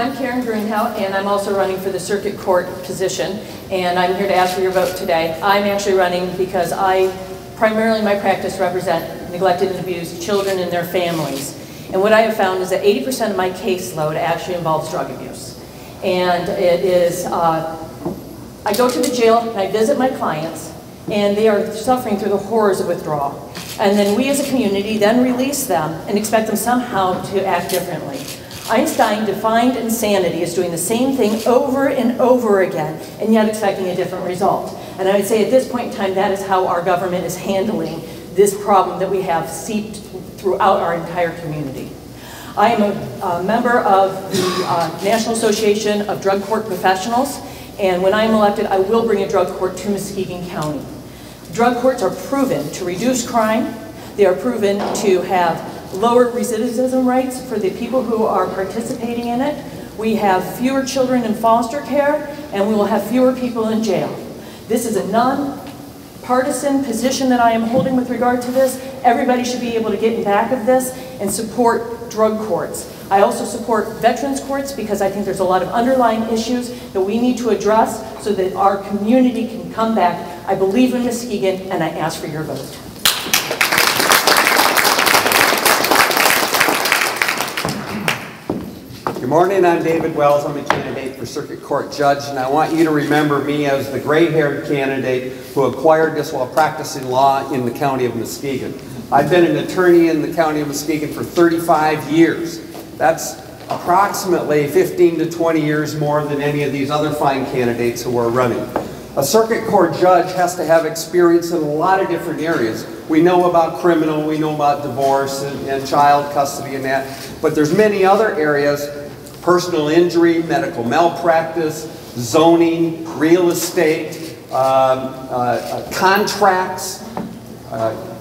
I'm Karen Brune, and I'm also running for the Circuit Court position, and I'm here to ask for your vote today. I'm actually running because primarily my practice represent neglected and abused children and their families. And what I have found is that 80% of my caseload actually involves drug abuse. And it is, I go to the jail and I visit my clients, and they are suffering through the horrors of withdrawal. And then we as a community then release them and expect them somehow to act differently. Einstein defined insanity as doing the same thing over and over again, and yet expecting a different result. And I would say at this point in time, that is how our government is handling this problem that we have seeped throughout our entire community. I am a member of the National Association of Drug Court Professionals, and when I am elected, I will bring a drug court to Muskegon County. Drug courts are proven to reduce crime. They are proven to have lower recidivism rates for the people who are participating in it. We have fewer children in foster care, and we will have fewer people in jail. This is a non-partisan position that I am holding with regard to this. Everybody should be able to get in back of this and support drug courts. I also support veterans courts because I think there's a lot of underlying issues that we need to address so that our community can come back. I believe in Muskegon, and I ask for your vote. Good morning, I'm David Wells. I'm a candidate for Circuit Court Judge, and I want you to remember me as the gray-haired candidate who acquired this while practicing law in the county of Muskegon. I've been an attorney in the county of Muskegon for 35 years. That's approximately 15 to 20 years more than any of these other fine candidates who are running. A circuit court judge has to have experience in a lot of different areas. We know about criminal, we know about divorce and child custody and that, but there's many other areas: personal injury, medical malpractice, zoning, real estate, contracts,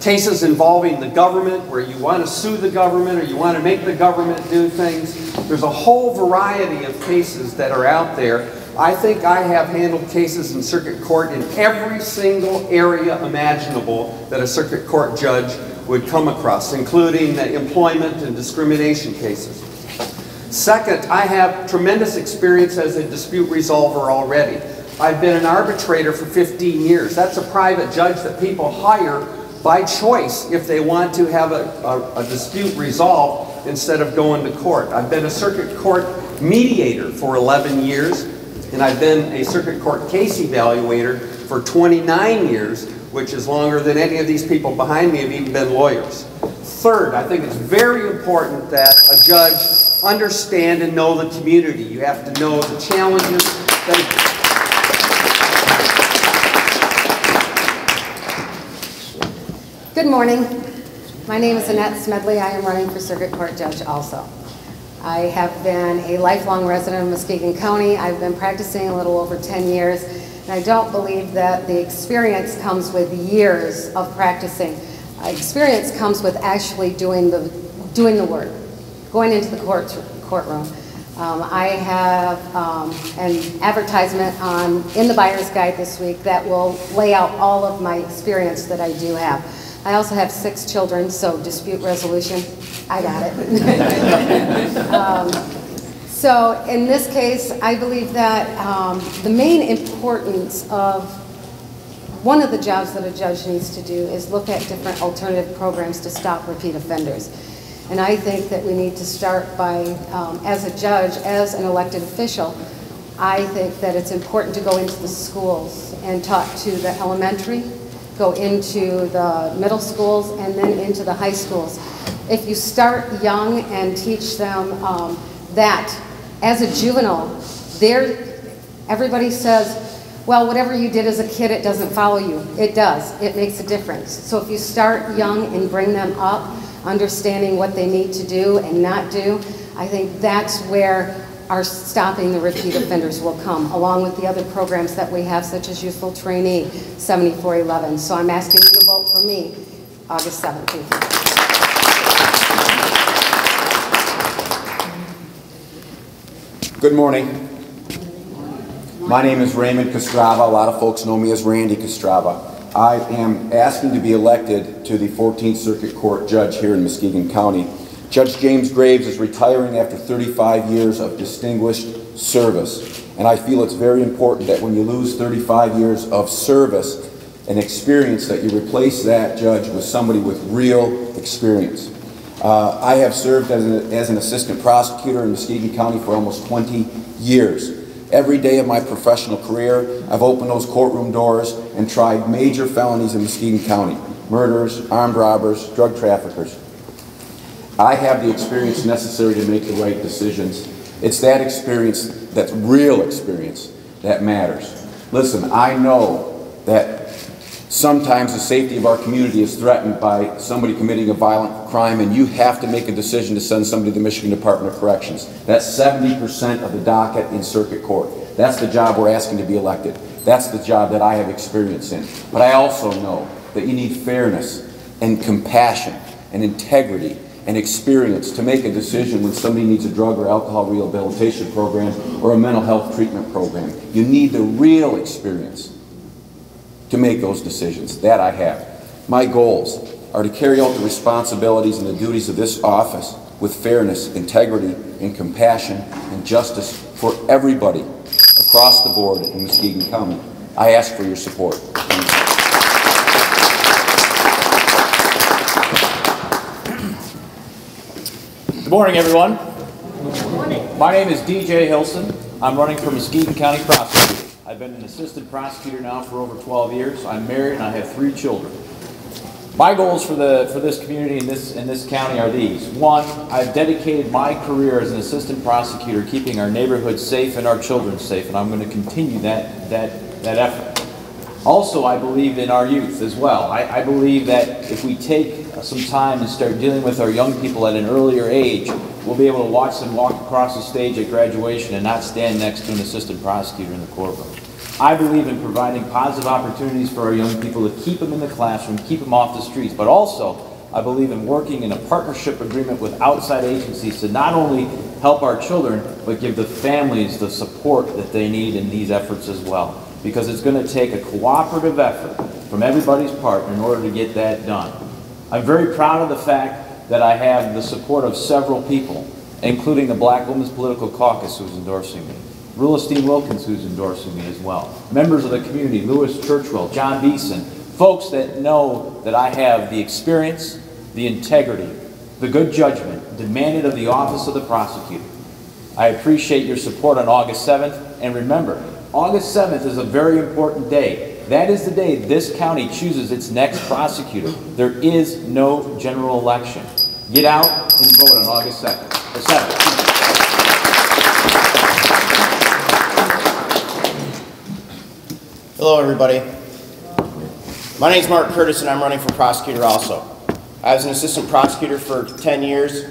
cases involving the government where you want to sue the government or you want to make the government do things. There's a whole variety of cases that are out there. I think I have handled cases in circuit court in every single area imaginable that a circuit court judge would come across, including employment and discrimination cases. Second, I have tremendous experience as a dispute resolver already. I've been an arbitrator for 15 years. That's a private judge that people hire by choice if they want to have a dispute resolved instead of going to court. I've been a circuit court mediator for 11 years, and I've been a circuit court case evaluator for 29 years, which is longer than any of these people behind me have even been lawyers. Third, I think it's very important that a judge understand and know the community. You have to know the challenges that Good morning. My name is Annette Sampson. I am running for Circuit Court Judge also. I have been a lifelong resident of Muskegon County. I've been practicing a little over 10 years, and I don't believe that the experience comes with years of practicing. Experience comes with actually doing the work, going into the courtroom. I have an advertisement in the Buyer's Guide this week that will lay out all of my experience that I do have. I also have 6 children, so dispute resolution, I got it. So in this case, I believe that the main importance of one of the jobs that a judge needs to do is look at different alternative programs to stop repeat offenders. And I think that we need to start by, as a judge, as an elected official, I think that it's important to go into the schools and talk to the elementary, go into the middle schools, and then into the high schools. If you start young and teach them that as a juvenile, everybody says, well, whatever you did as a kid, it doesn't follow you. It does. It makes a difference. So if you start young and bring them up, understanding what they need to do and not do, I think that's where our stopping the repeat offenders will come, along with the other programs that we have, such as Youthful Trainee 7411. So I'm asking you to vote for me August 17th. Good morning. My name is Raymond Cassava. A lot of folks know me as Randy Cassava. I am asking to be elected to the 14th Circuit Court Judge here in Muskegon County Judge James Graves is retiring after 35 years of distinguished service. And I feel it's very important that when you lose 35 years of service and experience, that you replace that judge with somebody with real experience. I have served as an assistant prosecutor in Muskegon County for almost 20 years. Every day of my professional career, I've opened those courtroom doors and tried major felonies in Muskegon County. Murders, armed robbers, drug traffickers. I have the experience necessary to make the right decisions. It's that experience, that real experience, that matters. Listen, I know that sometimes the safety of our community is threatened by somebody committing a violent crime, and you have to make a decision to send somebody to the Michigan Department of Corrections. That's 70% of the docket in circuit court. That's the job we're asking to be elected. That's the job that I have experience in. But I also know that you need fairness and compassion and integrity and experience to make a decision when somebody needs a drug or alcohol rehabilitation program or a mental health treatment program. You need the real experience to make those decisions. That I have. My goals are to carry out the responsibilities and the duties of this office with fairness, integrity, and compassion and justice for everybody across the board in Muskegon County. I ask for your support. Good morning, everyone. Good morning. My name is DJ Hilson. I'm running for Muskegon County Prosecutor. I've been an assistant prosecutor now for over 12 years. I'm married and I have 3 children. My goals for this community in this county are these. 1, I've dedicated my career as an assistant prosecutor keeping our neighborhoods safe and our children safe, and I'm going to continue that effort. Also, I believe in our youth as well. I believe that if we take some time and start dealing with our young people at an earlier age, we'll be able to watch them walk across the stage at graduation and not stand next to an assistant prosecutor in the courtroom. I believe in providing positive opportunities for our young people to keep them in the classroom, keep them off the streets, but also I believe in working in a partnership agreement with outside agencies to not only help our children, but give the families the support that they need in these efforts as well. Because it's going to take a cooperative effort from everybody's part in order to get that done. I'm very proud of the fact that I have the support of several people, including the Black Women's Political Caucus, who's endorsing me. Rulestein Wilkins, who's endorsing me as well. Members of the community, Louis Churchwell, John Beeson, folks that know that I have the experience, the integrity, the good judgment demanded of the office of the prosecutor. I appreciate your support on August 7th, and remember, August 7th is a very important day. That is the day this county chooses its next prosecutor. There is no general election. Get out and vote on August 7th. Hello, everybody. My name is Mark Curtis, and I'm running for prosecutor also. I was an assistant prosecutor for 10 years.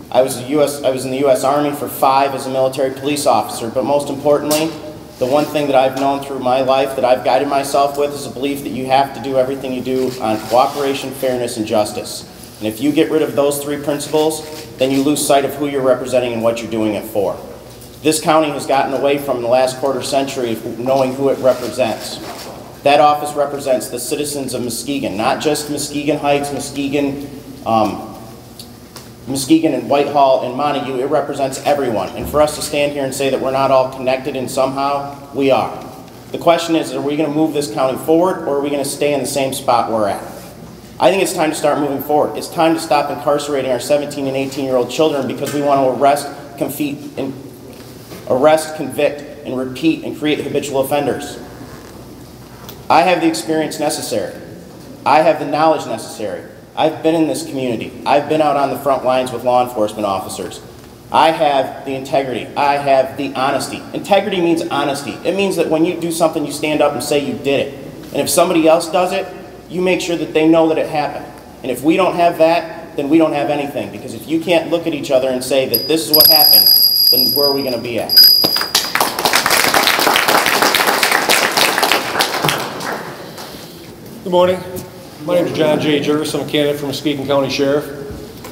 I was in the U.S. Army for 5 as a military police officer, but most importantly, the one thing that I've known through my life that I've guided myself with is a belief that you have to do everything you do on cooperation, fairness, and justice. And if you get rid of those 3 principles, then you lose sight of who you're representing and what you're doing it for. This county has gotten away from the last quarter century of knowing who it represents. That office represents the citizens of Muskegon, not just Muskegon Heights, Muskegon and Whitehall and Montague. It represents everyone. And for us to stand here and say that we're not all connected and somehow, we are. The question is, are we going to move this county forward, or are we going to stay in the same spot we're at? I think it's time to start moving forward. It's time to stop incarcerating our 17 and 18-year-old children because we want to arrest, convict, and repeat and create habitual offenders. I have the experience necessary. I have the knowledge necessary. I've been in this community. I've been out on the front lines with law enforcement officers. I have the integrity. I have the honesty. Integrity means honesty. It means that when you do something, you stand up and say you did it. And if somebody else does it, you make sure that they know that it happened. And if we don't have that, then we don't have anything. Because if you can't look at each other and say that this is what happened, then where are we going to be at? Good morning. My name is John J. Jervis. I'm a candidate for Muskegon County Sheriff.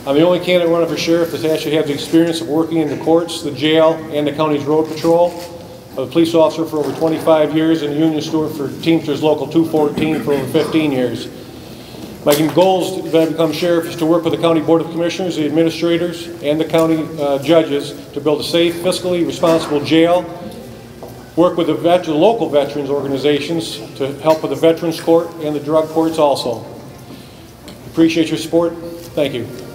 I'm the only candidate running for sheriff that actually has the experience of working in the courts, the jail, and the county's road patrol. I'm a police officer for over 25 years and a union steward for Teamsters Local 214 for over 15 years. My goals when I become sheriff is to work with the County Board of Commissioners, the administrators, and the county judges to build a safe, fiscally responsible jail, work with the local veterans organizations to help with the Veterans Court and the drug courts also. Appreciate your support. Thank you.